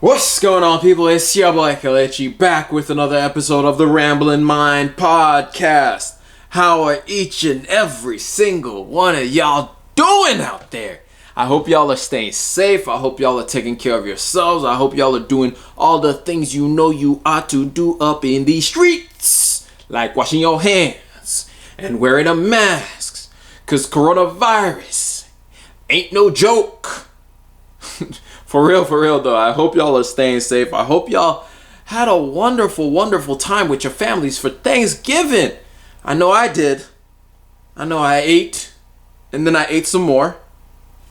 What's going on, people? It's your boy Kelechi back with another episode of the Ramblin' Mind podcast. How are each and every single one of y'all doing out there? I hope y'all are staying safe. I hope y'all are taking care of yourselves. I hope y'all are doing all the things you know you ought to do up in these streets, like washing your hands and wearing a mask, cause coronavirus ain't no joke. For real though, I hope y'all are staying safe. I hope y'all had a wonderful time with your families for Thanksgiving. I know I did. I know I ate, and then I ate some more.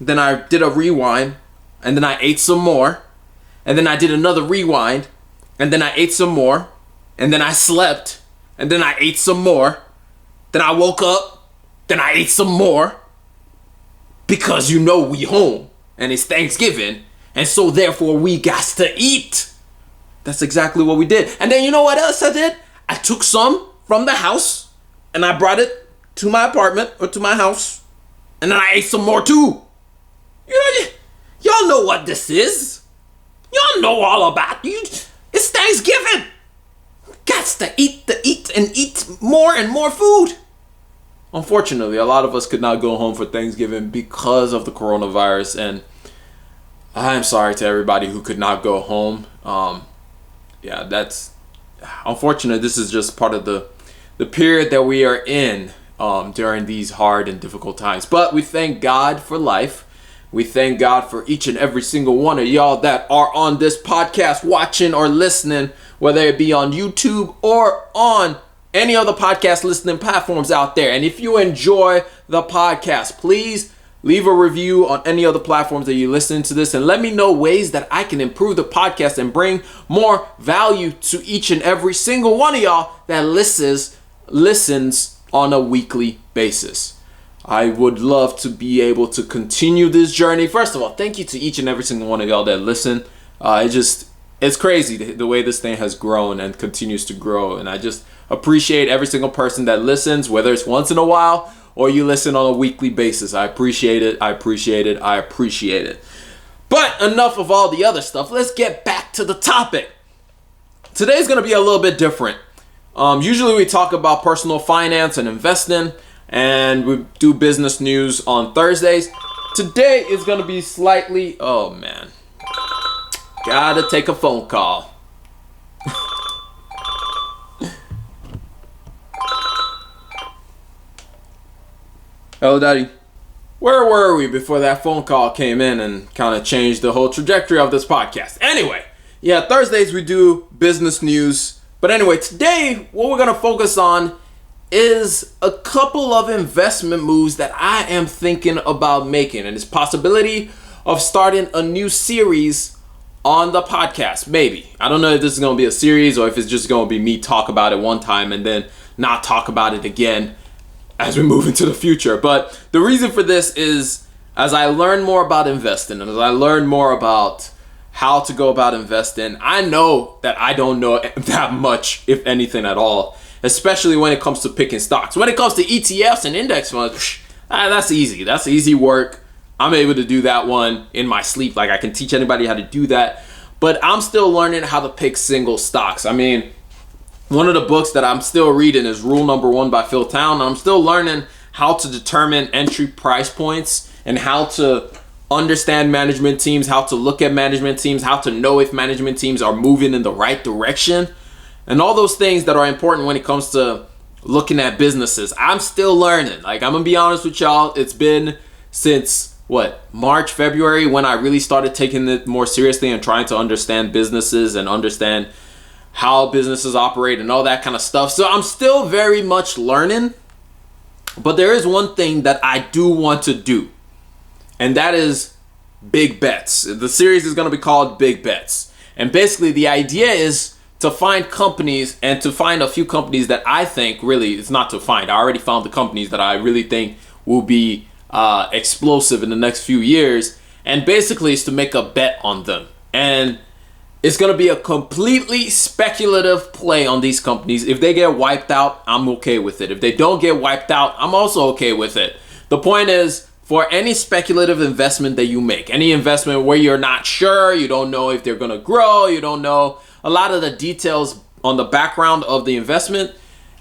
Then I did a rewind, and then I ate some more. And then I did another rewind, and then I ate some more. And then I slept, and then I ate some more. Then I woke up, then I ate some more. Because you know we home, and it's Thanksgiving. And so therefore we got to eat. That's exactly what we did. And then you know what else I did? I took some from the house and I brought it to my apartment or to my house. And then I ate some more too. Y'all know what this is. Y'all know all about it. It's Thanksgiving. Got to eat more and more food. Unfortunately, a lot of us could not go home for Thanksgiving because of the coronavirus, and I'm sorry to everybody who could not go home. That's unfortunate. This is just part of the period that we are in during these hard and difficult times. But we thank God for life. We thank God for each and every single one of y'all that are on this podcast watching or listening, whether it be on YouTube or on any other podcast listening platforms out there. And if you enjoy the podcast, please leave a review on any other platforms that you listen to this and let me know ways that I can improve the podcast and bring more value to each and every single one of y'all that listens on a weekly basis. I would love to be able to continue this journey. First of all, thank you to each and every single one of y'all that listen. It's crazy the way this thing has grown and continues to grow. And I just appreciate every single person that listens, whether it's once in a while or you listen on a weekly basis. I appreciate it. But enough of all the other stuff. Let's get back to the topic. Today's going to be a little bit different. Usually we talk about personal finance and investing, and we do business news on Thursdays. Today is going to be slightly... Oh, man. Gotta take a phone call. Hello, Daddy. Where were we before that phone call came in and kind of changed the whole trajectory of this podcast? Anyway, Thursdays we do business news. But anyway, today what we're going to focus on is a couple of investment moves that I am thinking about making, and this possibility of starting a new series on the podcast. Maybe. I don't know if this is going to be a series or if it's just going to be me talk about it one time and then not talk about it again as we move into the future. But the reason for this is, as I learn more about investing and as I learn more about how to go about investing, I know that I don't know that much, if anything at all, especially when it comes to picking stocks. When it comes to ETFs and index funds, that's easy. That's easy work. I'm able to do that one in my sleep. Like, I can teach anybody how to do that. But I'm still learning how to pick single stocks. I mean, one of the books that I'm still reading is Rule Number 1 by Phil Town. I'm still learning how to determine entry price points and how to understand management teams, how to look at management teams, how to know if management teams are moving in the right direction, and all those things that are important when it comes to looking at businesses. I'm still learning. Like, I'm gonna be honest with y'all, it's been since March, February, when I really started taking it more seriously and trying to understand businesses and understand how businesses operate and all that kind of stuff. So I'm still very much learning, but there is one thing that I do want to do, and that is big bets. The series is going to be called Big Bets. And basically the idea is to find companies and to find a few companies that I think really, it's not to find, I already found the companies that I really think will be explosive in the next few years, and basically it's to make a bet on them. And it's going to be a completely speculative play on these companies. If they get wiped out, I'm okay with it. If they don't get wiped out, I'm also okay with it. The point is, for any speculative investment that you make, any investment where you're not sure, you don't know if they're going to grow, you don't know a lot of the details on the background of the investment,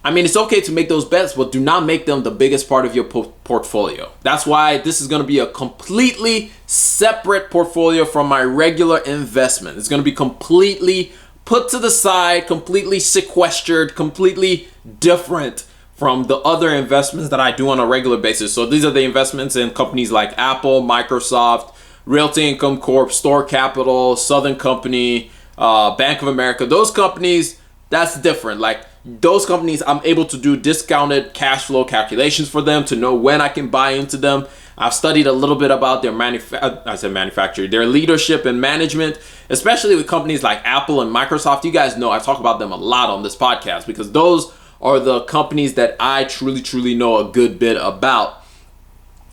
I mean, it's okay to make those bets, but do not make them the biggest part of your portfolio. That's why this is going to be a completely separate portfolio from my regular investment. It's going to be completely put to the side, completely sequestered, completely different from the other investments that I do on a regular basis. So these are the investments in companies like Apple, Microsoft, Realty Income Corp, Store Capital, Southern Company, Bank of America. Those companies, that's different. Like those companies, I'm able to do discounted cash flow calculations for them to know when I can buy into them. I've studied a little bit about their their leadership and management, especially with companies like Apple and Microsoft. You guys know I talk about them a lot on this podcast because those are the companies that I truly know a good bit about.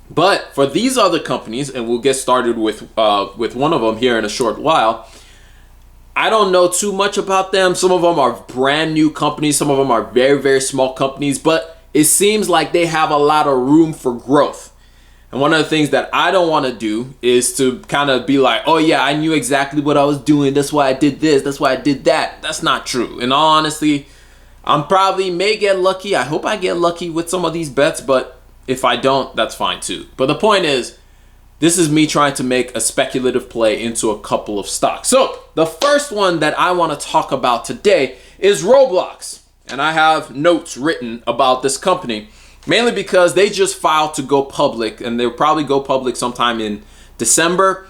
But for these other companies, and we'll get started with one of them here in a short while, I don't know too much about them. Some of them are brand new companies. Some of them are very small companies, but it seems like they have a lot of room for growth. And one of the things that I don't want to do is to kind of be like, oh yeah, I knew exactly what I was doing. That's why I did this. That's why I did that. That's not true. In all honesty, I'm probably may get lucky. I hope I get lucky with some of these bets, but if I don't, that's fine too. But the point is, this is me trying to make a speculative play into a couple of stocks. So the first one that I want to talk about today is Roblox. And I have notes written about this company, mainly because they just filed to go public, and they'll probably go public sometime in December.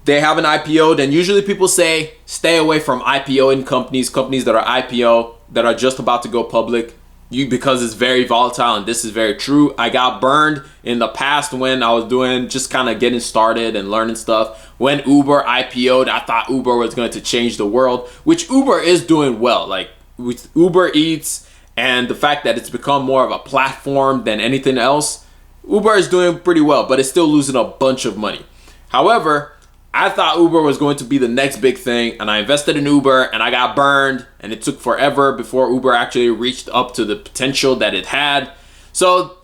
They have an IPO, and usually people say stay away from IPO-ing companies that are IPO, that are just about to go public, because it's very volatile, and this is very true. I got burned in the past when I was doing just kind of getting started and learning stuff. When Uber IPO'd, I thought Uber was going to change the world, which Uber is doing well. Like with Uber Eats and the fact that it's become more of a platform than anything else, Uber is doing pretty well, but it's still losing a bunch of money. However, I thought Uber was going to be the next big thing, and I invested in Uber, and I got burned, and it took forever before Uber actually reached up to the potential that it had. So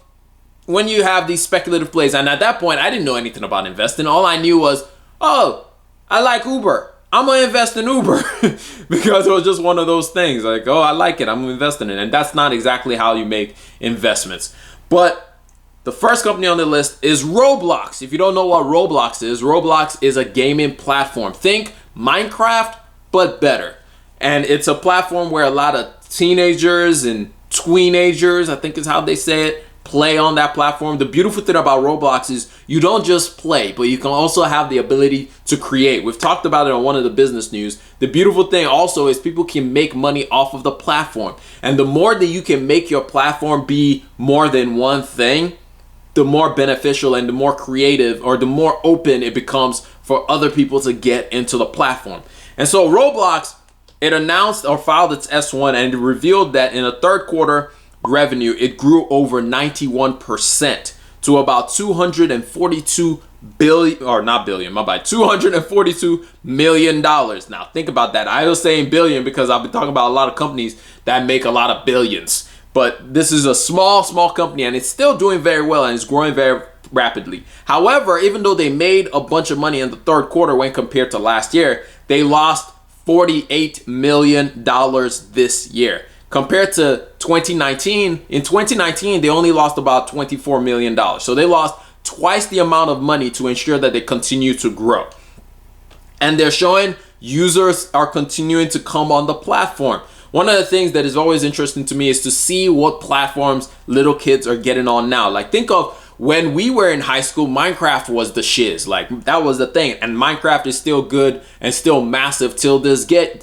when you have these speculative plays, and at that point, I didn't know anything about investing. All I knew was, oh, I like Uber. I'm going to invest in Uber because it was just one of those things like, oh, I like it. I'm investing in it. And that's not exactly how you make investments. But the first company on the list is Roblox. If you don't know what Roblox is a gaming platform. Think Minecraft, but better. And it's a platform where a lot of teenagers and tweenagers, I think is how they say it, play on that platform. The beautiful thing about Roblox is you don't just play, but you can also have the ability to create. We've talked about it on one of the business news. The beautiful thing also is people can make money off of the platform. And the more that you can make your platform be more than one thing, the more beneficial and the more creative or the more open it becomes for other people to get into the platform. And so Roblox, it announced or filed its S1, and it revealed that in the third quarter revenue, it grew over 91% to about $242 million. Now think about that. I was saying billion because I've been talking about a lot of companies that make a lot of billions. But this is a small company, and it's still doing very well, and it's growing very rapidly. However, even though they made a bunch of money in the third quarter when compared to last year, they lost $48 million this year. Compared to 2019, in 2019, they only lost about $24 million. So they lost twice the amount of money to ensure that they continue to grow. And they're showing users are continuing to come on the platform. One of the things that is always interesting to me is to see what platforms little kids are getting on now. Like think of when we were in high school, Minecraft was the shiz. Like that was the thing. And Minecraft is still good and still massive till this day.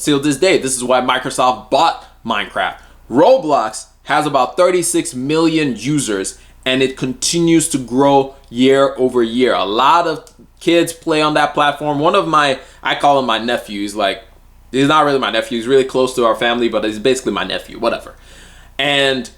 This is why Microsoft bought Minecraft. Roblox has about 36 million users, and it continues to grow year over year. A lot of kids play on that platform. One of I call him my nephew. He's not really my nephew. He's really close to our family, but he's basically my nephew, whatever. And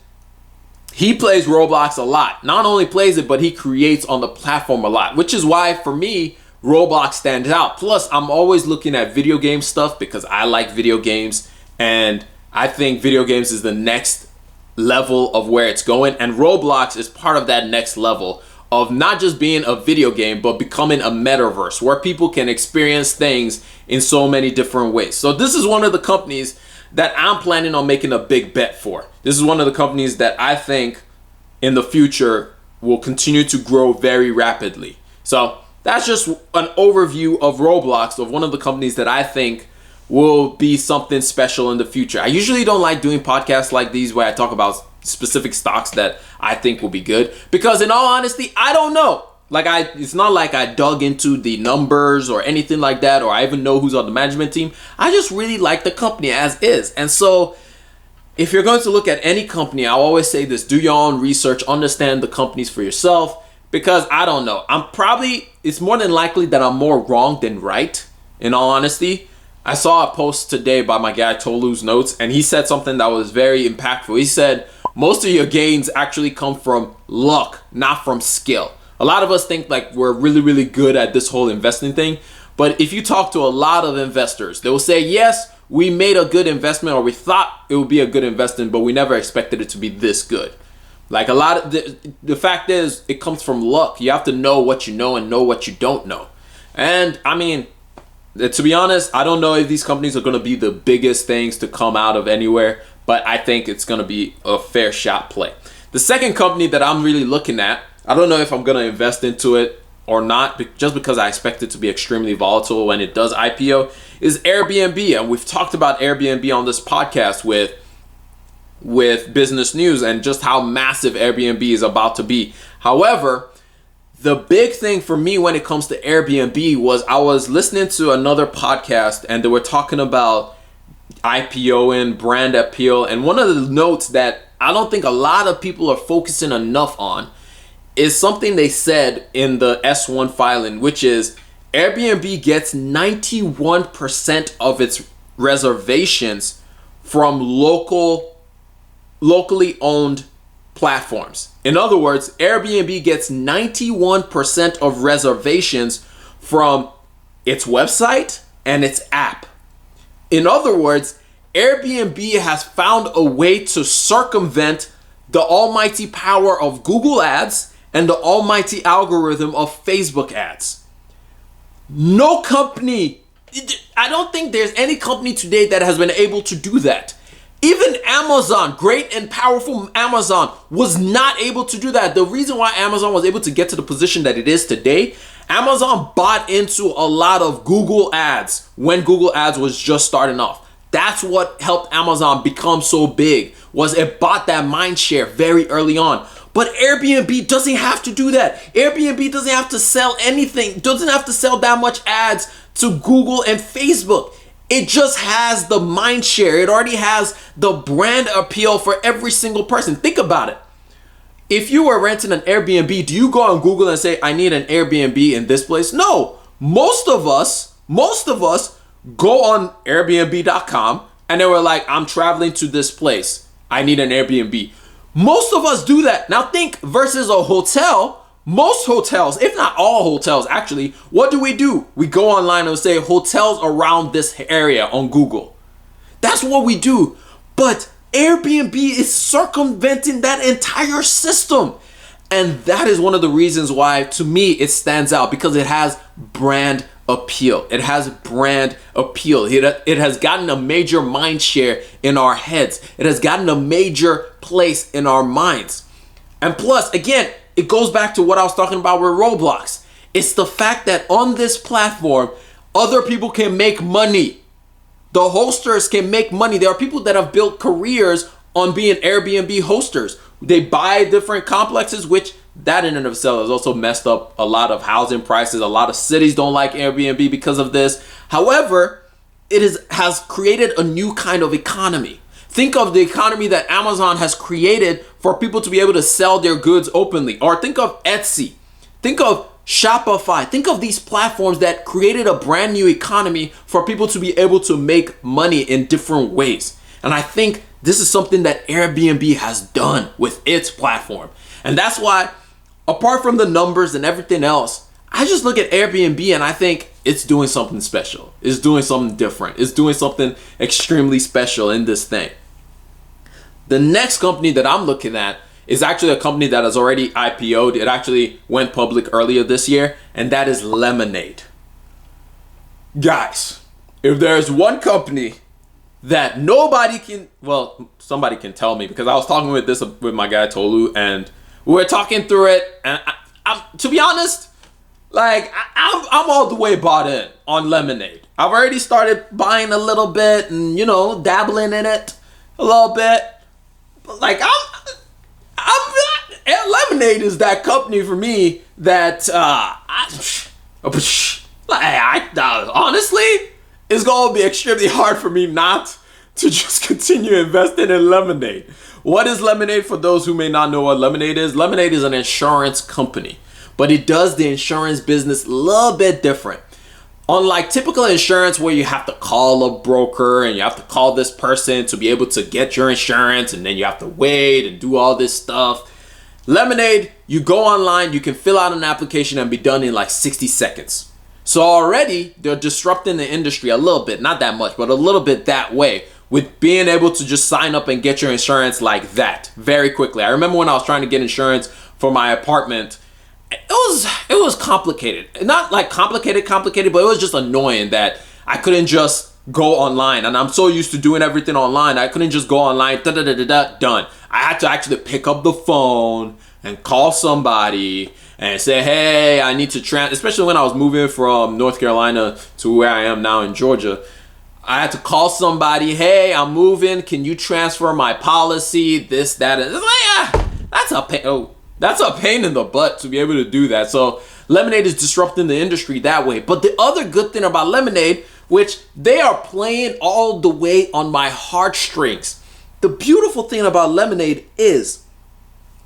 he plays Roblox a lot. Not only plays it, but he creates on the platform a lot, which is why for me, Roblox stands out. Plus, I'm always looking at video game stuff because I like video games, and I think video games is the next level of where it's going, and Roblox is part of that next level of not just being a video game, but becoming a metaverse where people can experience things in so many different ways. So this is one of the companies that I'm planning on making a big bet for. This is one of the companies that I think in the future will continue to grow very rapidly. So that's just an overview of Roblox, of one of the companies that I think will be something special in the future. I usually don't like doing podcasts like these where I talk about specific stocks that I think will be good, because in all honesty, I don't know. It's not like I dug into the numbers or anything like that, or I even know who's on the management team. I just really like the company as is. And so if you're going to look at any company, I'll always say this: do your own research, understand the companies for yourself, because I don't know. It's more than likely that I'm more wrong than right, in all honesty. I saw a post today by my guy Tolu's Notes, and he said something that was very impactful. He said, most of your gains actually come from luck, not from skill. A lot of us think like we're really, really good at this whole investing thing. But if you talk to a lot of investors, they will say, yes, we made a good investment, or we thought it would be a good investment, but we never expected it to be this good. Like a lot of the fact is, it comes from luck. You have to know what you know and know what you don't know. And I mean, to be honest, I don't know if these companies are going to be the biggest things to come out of anywhere, but I think it's going to be a fair shot play. The second company that I'm really looking at, I don't know if I'm going to invest into it or not, just because I expect it to be extremely volatile when it does IPO, is Airbnb. And we've talked about Airbnb on this podcast with business news and just how massive Airbnb is about to be. However, the big thing for me when it comes to Airbnb was I was listening to another podcast and they were talking about IPOing, brand appeal. And one of the notes that I don't think a lot of people are focusing enough on is something they said in the S1 filing, which is Airbnb gets 91% of its reservations from locally owned platforms. In other words, Airbnb gets 91% of reservations from its website and its app. In other words, Airbnb has found a way to circumvent the almighty power of Google ads and the almighty algorithm of Facebook ads. No company, I don't think there's any company today that has been able to do that. Even Amazon, great and powerful Amazon, was not able to do that. The reason why Amazon was able to get to the position that it is today, Amazon bought into a lot of Google ads when Google ads was just starting off. That's what helped Amazon become so big, was it bought that mind share very early on. But Airbnb doesn't have to do that. Airbnb doesn't have to sell anything, doesn't have to sell that much ads to Google and Facebook. It just has the mind share. It already has the brand appeal for every single person. Think about it. If you were renting an Airbnb, do you go on Google and say, I need an Airbnb in this place? No. Most of us go on Airbnb.com and they were like, I'm traveling to this place. I need an Airbnb. Most of us do that. Now think versus a hotel. Most hotels, if not all hotels actually, what do? We go online and say hotels around this area on Google. That's what we do. But Airbnb is circumventing that entire system. And that is one of the reasons why, to me, it stands out, because it has brand appeal. It has brand appeal. It has gotten a major mind share in our heads. It has gotten a major place in our minds. And plus, again, it goes back to what I was talking about with Roblox. It's the fact that on this platform, other people can make money. The hosters can make money. There are people that have built careers on being Airbnb hosters. They buy different complexes, which that in and of itself has also messed up a lot of housing prices. A lot of cities don't like Airbnb because of this. However, has created a new kind of economy. Think of the economy that Amazon has created for people to be able to sell their goods openly. Or think of Etsy. Think of Shopify. Think of these platforms that created a brand new economy for people to be able to make money in different ways. And I think this is something that Airbnb has done with its platform. And that's why, apart from the numbers and everything else, I just look at Airbnb and I think it's doing something special. It's doing something different. It's doing something extremely special in this thing. The next company that I'm looking at is actually a company that has already IPO'd. It actually went public earlier this year, and that is Lemonade. Guys, if there's one company that nobody can, well, somebody can tell me, because I was talking with my guy Tolu, and we were talking through it, and I'm to be honest, like I'm all the way bought in on Lemonade. I've already started buying a little bit and dabbling in it a little bit. Like Lemonade is that company for me that honestly, it's gonna be extremely hard for me not to just continue investing in Lemonade. What is Lemonade, for those who may not know what Lemonade is? Lemonade is an insurance company, but it does the insurance business a little bit different. Unlike typical insurance where you have to call a broker and you have to call this person to be able to get your insurance, and then you have to wait and do all this stuff. Lemonade, you go online, you can fill out an application and be done in like 60 seconds. So already they're disrupting the industry a little bit, not that much, but a little bit that way, with being able to just sign up and get your insurance like that very quickly. I remember when I was trying to get insurance for my apartment, it was complicated. Not like complicated, but it was just annoying that I couldn't just go online. And I'm so used to doing everything online, I couldn't just go online, done. I had to actually pick up the phone and call somebody and say, hey, I need to especially when I was moving from North Carolina to where I am now in Georgia. I had to call somebody, hey, I'm moving, can you transfer my policy, this, that, and it's like, that's a pain. That's a pain in the butt to be able to do that. So Lemonade is disrupting the industry that way. But the other good thing about Lemonade, which they are playing all the way on my heartstrings. The beautiful thing about Lemonade is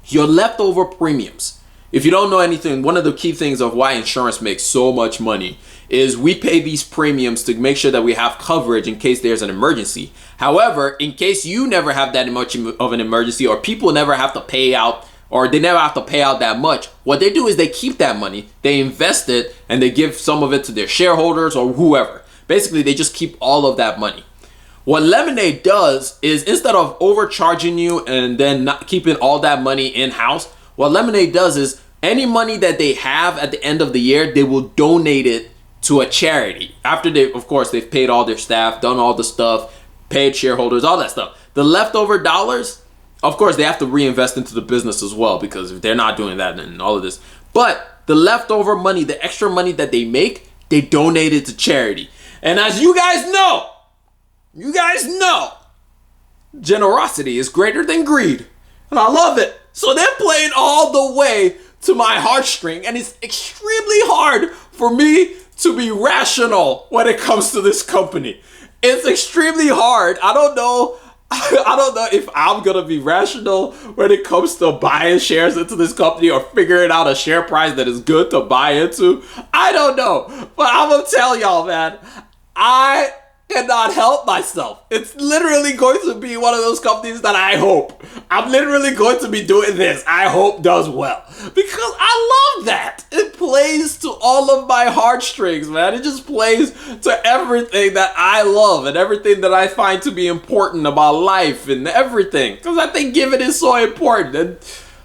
your leftover premiums. If you don't know anything, one of the key things of why insurance makes so much money is we pay these premiums to make sure that we have coverage in case there's an emergency. However, in case you never have that much of an emergency, or people never have to pay out, or they never have to pay out that much, what they do is they keep that money, they invest it, and they give some of it to their shareholders or whoever. Basically, they just keep all of that money. What Lemonade does is, instead of overcharging you and then not keeping all that money in-house, what Lemonade does is any money that they have at the end of the year, they will donate it to a charity. After they've paid all their staff, done all the stuff, paid shareholders, all that stuff. The leftover dollars, of course, they have to reinvest into the business as well, because if they're not doing that, then all of this. But the leftover money, the extra money that they make, they donate it to charity. And as you guys know, generosity is greater than greed. And I love it. So they're playing all the way to my heartstring, and it's extremely hard for me to be rational when it comes to this company. It's extremely hard. I don't know if I'm gonna be rational when it comes to buying shares into this company or figuring out a share price that is good to buy into. I don't know, but I'm gonna tell y'all, man, I cannot help myself. It's literally going to be one of those companies that I'm literally going to be doing this. I hope does well, because I love that. It plays to all of my heartstrings, man. It just plays to everything that I love and everything that I find to be important about life and everything, because I think giving is so important. And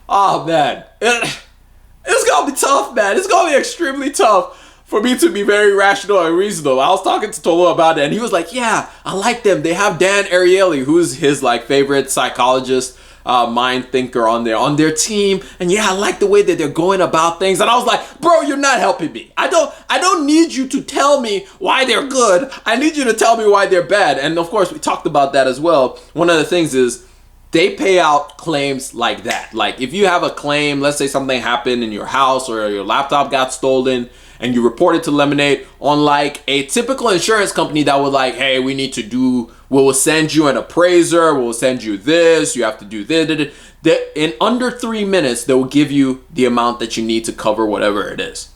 oh man, it's gonna be tough, man. It's gonna be extremely tough for me to be very rational and reasonable. I was talking to Tolo about it, and he was like, yeah, I like them. They have Dan Ariely, who's his favorite psychologist, mind thinker on their team. And yeah, I like the way that they're going about things. And I was like, bro, you're not helping me. I don't need you to tell me why they're good. I need you to tell me why they're bad. And of course, we talked about that as well. One of the things is they pay out claims like that. Like if you have a claim, let's say something happened in your house or your laptop got stolen, and you report it to Lemonade, unlike a typical insurance company that would hey, we'll send you an appraiser, we'll send you this, you have to do this. In under 3 minutes, they will give you the amount that you need to cover whatever it is.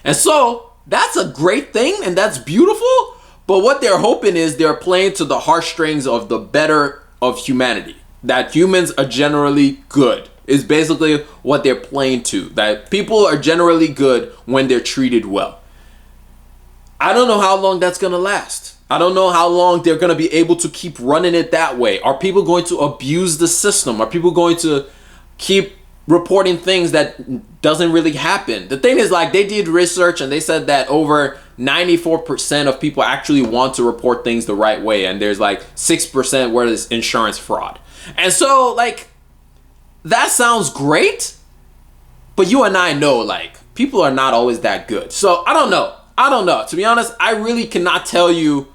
And so that's a great thing, and that's beautiful. But what they're hoping is they're playing to the heartstrings of the better of humanity, that humans are generally good. Is basically what they're playing to, that people are generally good when they're treated well. I don't know how long that's going to last. I don't know how long they're going to be able to keep running it that way. Are people going to abuse the system? Are people going to keep reporting things that doesn't really happen. The thing is, like, they did research and they said that over 94% of people actually want to report things the right way, and there's like 6% where there's insurance fraud. And so, like, that sounds great, but you and I know, like, people are not always that good. So I don't know. To be honest, I really cannot tell you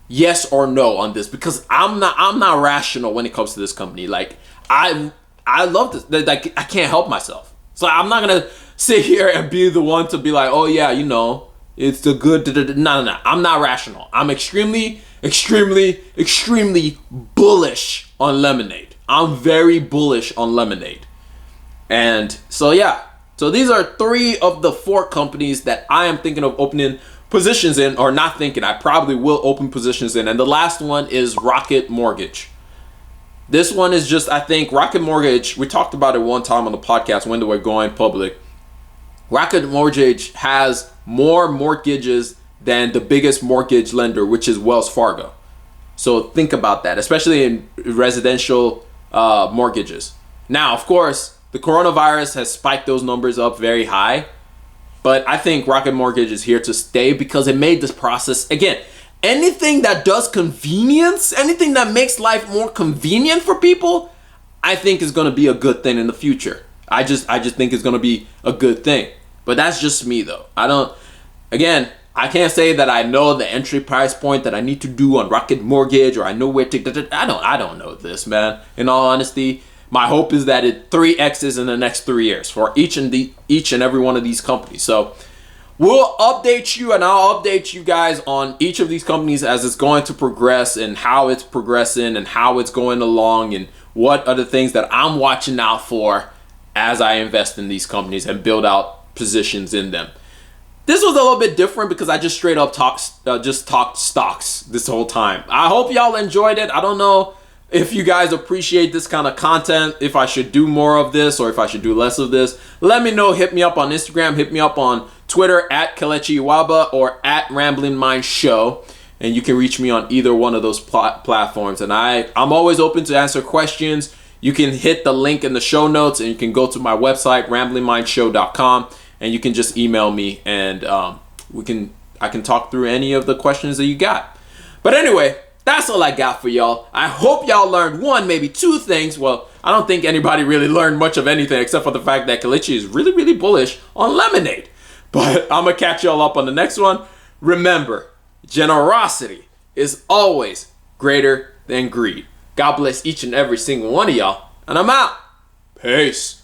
yes or no on this, because I'm not rational when it comes to this company. Like, I love this. Like, I can't help myself. So I'm not gonna sit here and be the one to be like, oh yeah, you know, it's the good. No. I'm not rational. I'm extremely bullish on lemonade. I'm very bullish on lemonade. And so yeah. So these are 3 of the 4 companies that I am thinking of opening positions in, or not thinking. I probably will open positions in. And the last one is Rocket Mortgage. This one is just, I think, Rocket Mortgage, we talked about it one time on the podcast when they were going public. Rocket Mortgage has more mortgages than the biggest mortgage lender, which is Wells Fargo. So think about that, especially in residential mortgages. Now, of course, the coronavirus has spiked those numbers up very high, but I think Rocket Mortgage is here to stay because it made this process, again, anything that does convenience, anything that makes life more convenient for people, I think is going to be a good thing in the future. I just think it's going to be a good thing. But that's just me, though. I can't say that I know the entry price point that I need to do on Rocket Mortgage, or I know where to. I don't know this, man. In all honesty, my hope is that it 3x's in the next 3 years for each and every one of these companies. So we'll update you, and I'll update you guys on each of these companies as it's going to progress, and how it's progressing, and how it's going along, and what are the things that I'm watching out for as I invest in these companies and build out positions in them. This was a little bit different because I just straight up talked stocks this whole time. I hope y'all enjoyed it. I don't know if you guys appreciate this kind of content, if I should do more of this or if I should do less of this. Let me know. Hit me up on Instagram. Hit me up on Twitter at KelechIwuaba or at Rambling Mind Show. And you can reach me on either one of those platforms. And I'm always open to answer questions. You can hit the link in the show notes, and you can go to my website, ramblingmindshow.com, and you can just email me, and I can talk through any of the questions that you got. But anyway, that's all I got for y'all. I hope y'all learned 1, maybe 2 things. Well, I don't think anybody really learned much of anything except for the fact that Kelechi is really bullish on lemonade. But I'm going to catch y'all up on the next one. Remember, generosity is always greater than greed. God bless each and every single one of y'all, and I'm out. Peace.